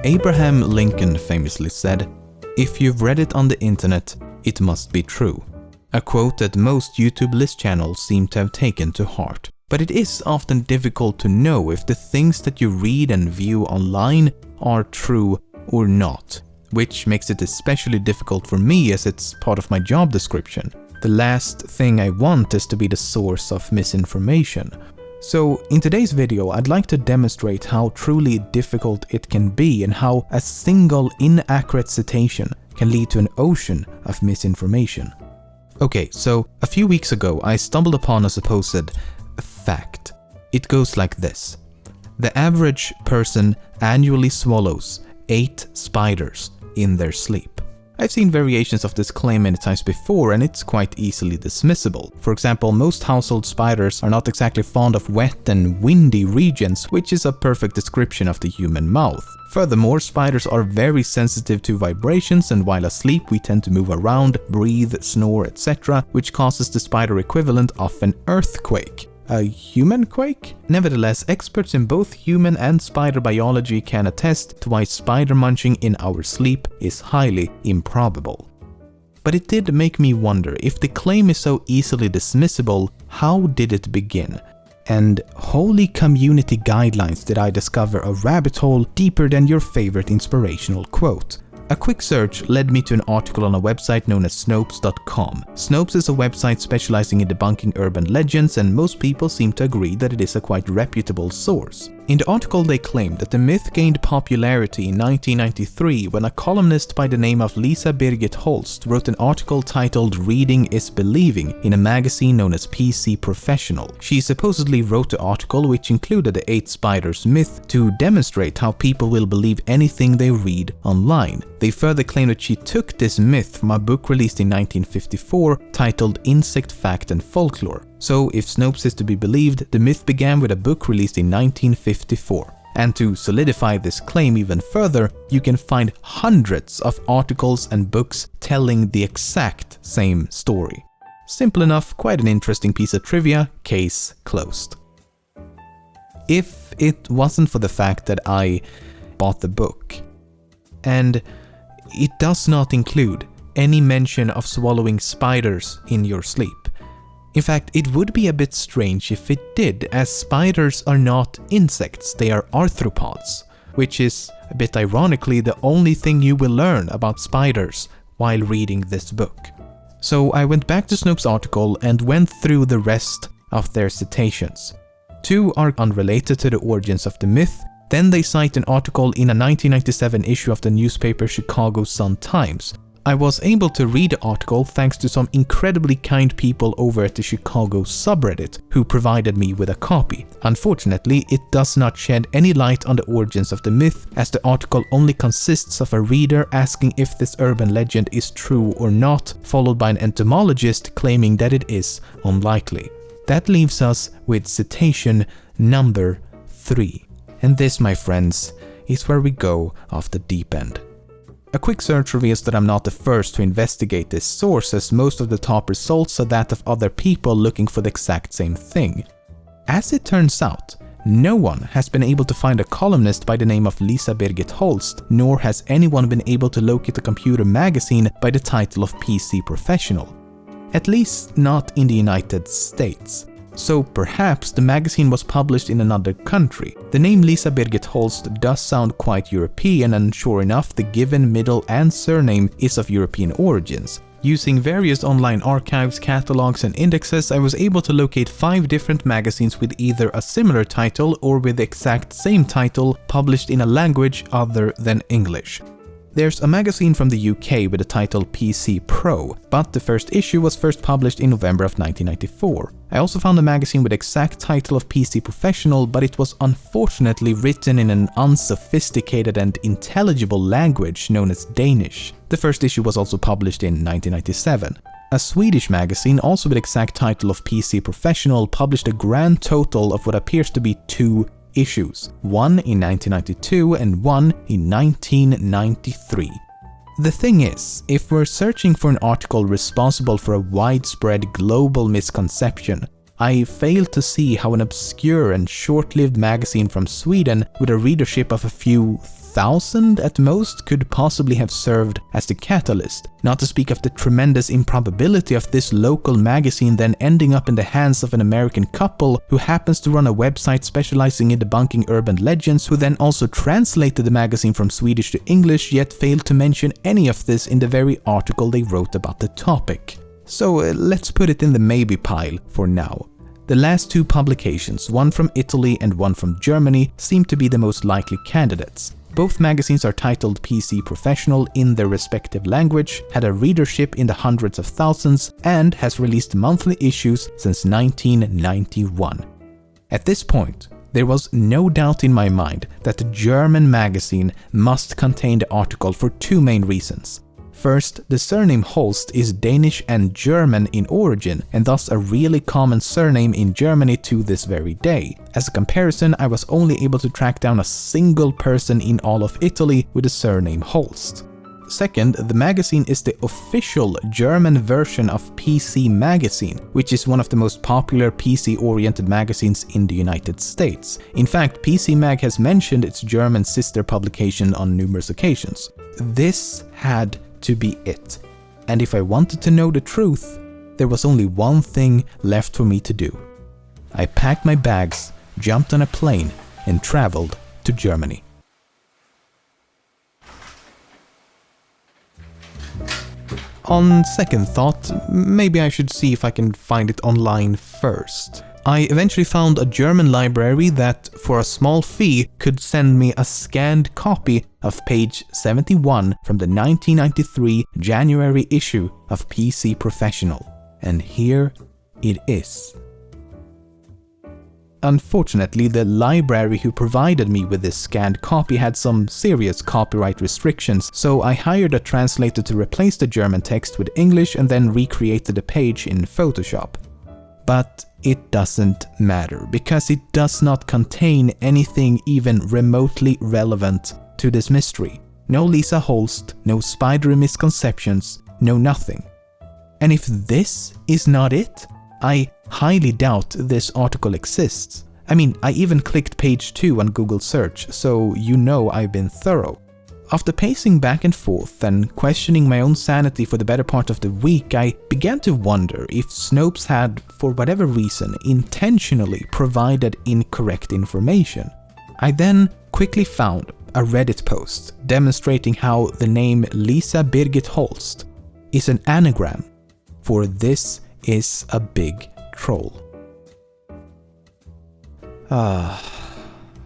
Abraham Lincoln famously said, "If you've read it on the internet, it must be true." A quote that most YouTube list channels seem to have taken to heart. But it is often difficult to know if the things that you read and view online are true or not, which makes it especially difficult for me as it's part of my job description. The last thing I want is to be the source of misinformation. So in today's video, I'd like to demonstrate how truly difficult it can be and how a single inaccurate citation can lead to an ocean of misinformation. Okay, so a few weeks ago, I stumbled upon a supposed fact. It goes like this. The average person annually swallows 8 spiders in their sleep. I've seen variations of this claim many times before, and it's quite easily dismissible. For example, most household spiders are not exactly fond of wet and windy regions, which is a perfect description of the human mouth. Furthermore, spiders are very sensitive to vibrations, and while asleep we tend to move around, breathe, snore, etc., which causes the spider equivalent of an earthquake. A human quake? Nevertheless, experts in both human and spider biology can attest to why spider munching in our sleep is highly improbable. But it did make me wonder, if the claim is so easily dismissible, how did it begin? And holy community guidelines, did I discover a rabbit hole deeper than your favorite inspirational quote. A quick search led me to an article on a website known as Snopes.com. Snopes is a website specializing in debunking urban legends, and most people seem to agree that it is a quite reputable source. In the article, they claimed that the myth gained popularity in 1993 when a columnist by the name of 𝐦𝐨𝐫𝐞𝐽 wrote an article titled "Reading is Believing" in a magazine known as PC Professional. She supposedly wrote the article, which included the 8 spiders myth, to demonstrate how people will believe anything they read online. They further claimed that she took this myth from a book released in 1954 titled Insect Fact and Folklore. So if Snopes is to be believed, the myth began with a book released in 1954. And to solidify this claim even further, you can find hundreds of articles and books telling the exact same story. Simple enough, quite an interesting piece of trivia, case closed. If it wasn't for the fact that I bought the book, and it does not include any mention of swallowing spiders in your sleep. In fact, it would be a bit strange if it did, as spiders are not insects, they are arthropods, which is, a bit ironically, the only thing you will learn about spiders while reading this book. So I went back to Snopes' article and went through the rest of their citations. 2 are unrelated to the origins of the myth. Then they cite an article in a 1997 issue of the newspaper Chicago Sun-Times. I was able to read the article thanks to some incredibly kind people over at the Chicago subreddit who provided me with a copy. Unfortunately, it does not shed any light on the origins of the myth, as the article only consists of a reader asking if this urban legend is true or not, followed by an entomologist claiming that it is unlikely. That leaves us with citation number 3. And this, my friends, is where we go off the deep end. A quick search reveals that I'm not the first to investigate this source, as most of the top results are that of other people looking for the exact same thing. As it turns out, no one has been able to find a columnist by the name of 𝐦𝐨𝐫𝐞𝐽, nor has anyone been able to locate a computer magazine by the title of PC Professional. At least not in the United States. So perhaps the magazine was published in another country. The name 𝐦𝐨𝐫𝐞𝐽 does sound quite European, and sure enough, the given middle and surname is of European origins. Using various online archives, catalogs, and indexes, I was able to locate 5 different magazines with either a similar title or with the exact same title published in a language other than English. There's a magazine from the UK with the title PC Pro, but the first issue was first published in November of 1994. I also found a magazine with the exact title of PC Professional, but it was unfortunately written in an unsophisticated and intelligible language known as Danish. The first issue was also published in 1997. A Swedish magazine, also with the exact title of PC Professional, published a grand total of what appears to be 2 issues, one in 1992 and one in 1993. The thing is, if we're searching for an article responsible for a widespread global misconception, I fail to see how an obscure and short-lived magazine from Sweden with a readership of a few 1,000 at most could possibly have served as the catalyst, not to speak of the tremendous improbability of this local magazine then ending up in the hands of an American couple who happens to run a website specializing in debunking urban legends, who then also translated the magazine from Swedish to English, yet failed to mention any of this in the very article they wrote about the topic. So let's put it in the maybe pile for now. The last two publications, one from Italy and one from Germany, seem to be the most likely candidates. Both magazines are titled PC Professional in their respective language, had a readership in the hundreds of thousands, and has released monthly issues since 1991. At this point, there was no doubt in my mind that the German magazine must contain the article for two main reasons. First, the surname Holst is Danish and German in origin, and thus a really common surname in Germany to this very day. As a comparison, I was only able to track down a single person in all of Italy with the surname Holst. Second, the magazine is the official German version of PC Magazine, which is one of the most popular PC-oriented magazines in the United States. In fact, PC Mag has mentioned its German sister publication on numerous occasions. This had to be it. And if I wanted to know the truth, there was only one thing left for me to do. I packed my bags, jumped on a plane, and traveled to Germany. On second thought, maybe I should see if I can find it online first. I eventually found a German library that, for a small fee, could send me a scanned copy of page 71 from the 1993 January issue of PC Professional. And here it is. Unfortunately, the library who provided me with this scanned copy had some serious copyright restrictions, so I hired a translator to replace the German text with English and then recreated the page in Photoshop. But it doesn't matter, because it does not contain anything even remotely relevant to this mystery. No Lisa Holst, no spidery misconceptions, no nothing. And if this is not it, I highly doubt this article exists. I mean, I even clicked page 2 on Google search, so you know I've been thorough. After pacing back and forth and questioning my own sanity for the better part of the week, I began to wonder if Snopes had, for whatever reason, intentionally provided incorrect information. I then quickly found a Reddit post demonstrating how the name Lisa Birgit Holst is an anagram for "This is a big troll."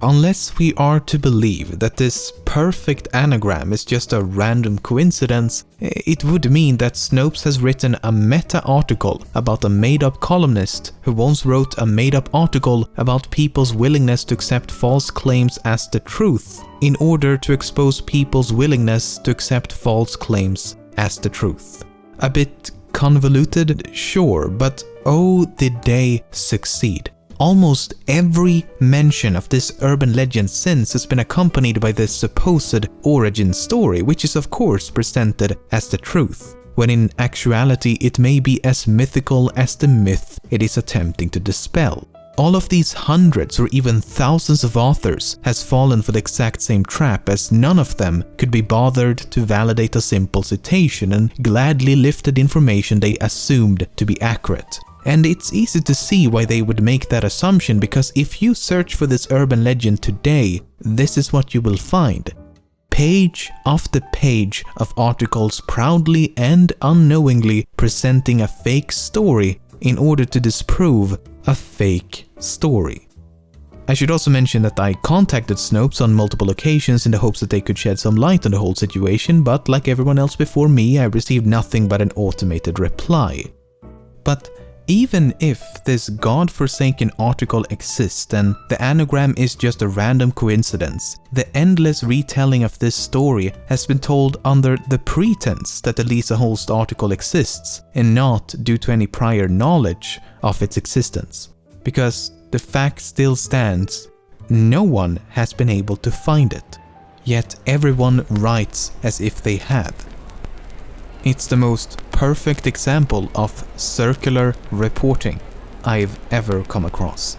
Unless we are to believe that this perfect anagram is just a random coincidence, it would mean that Snopes has written a meta-article about a made-up columnist who once wrote a made-up article about people's willingness to accept false claims as the truth, in order to expose people's willingness to accept false claims as the truth. A bit convoluted, sure, but oh, did they succeed. Almost every mention of this urban legend since has been accompanied by this supposed origin story, which is of course presented as the truth, when in actuality it may be as mythical as the myth it is attempting to dispel. All of these hundreds or even thousands of authors has fallen for the exact same trap, as none of them could be bothered to validate a simple citation and gladly lifted information they assumed to be accurate. And it's easy to see why they would make that assumption, because if you search for this urban legend today, this is what you will find. Page after page of articles proudly and unknowingly presenting a fake story in order to disprove a fake story. I should also mention that I contacted Snopes on multiple occasions in the hopes that they could shed some light on the whole situation, but like everyone else before me, I received nothing but an automated reply. But even if this godforsaken article exists and the anagram is just a random coincidence, the endless retelling of this story has been told under the pretense that the Lisa Holst article exists, and not due to any prior knowledge of its existence. Because the fact still stands, no one has been able to find it. Yet everyone writes as if they have. It's the most perfect example of circular reporting I've ever come across.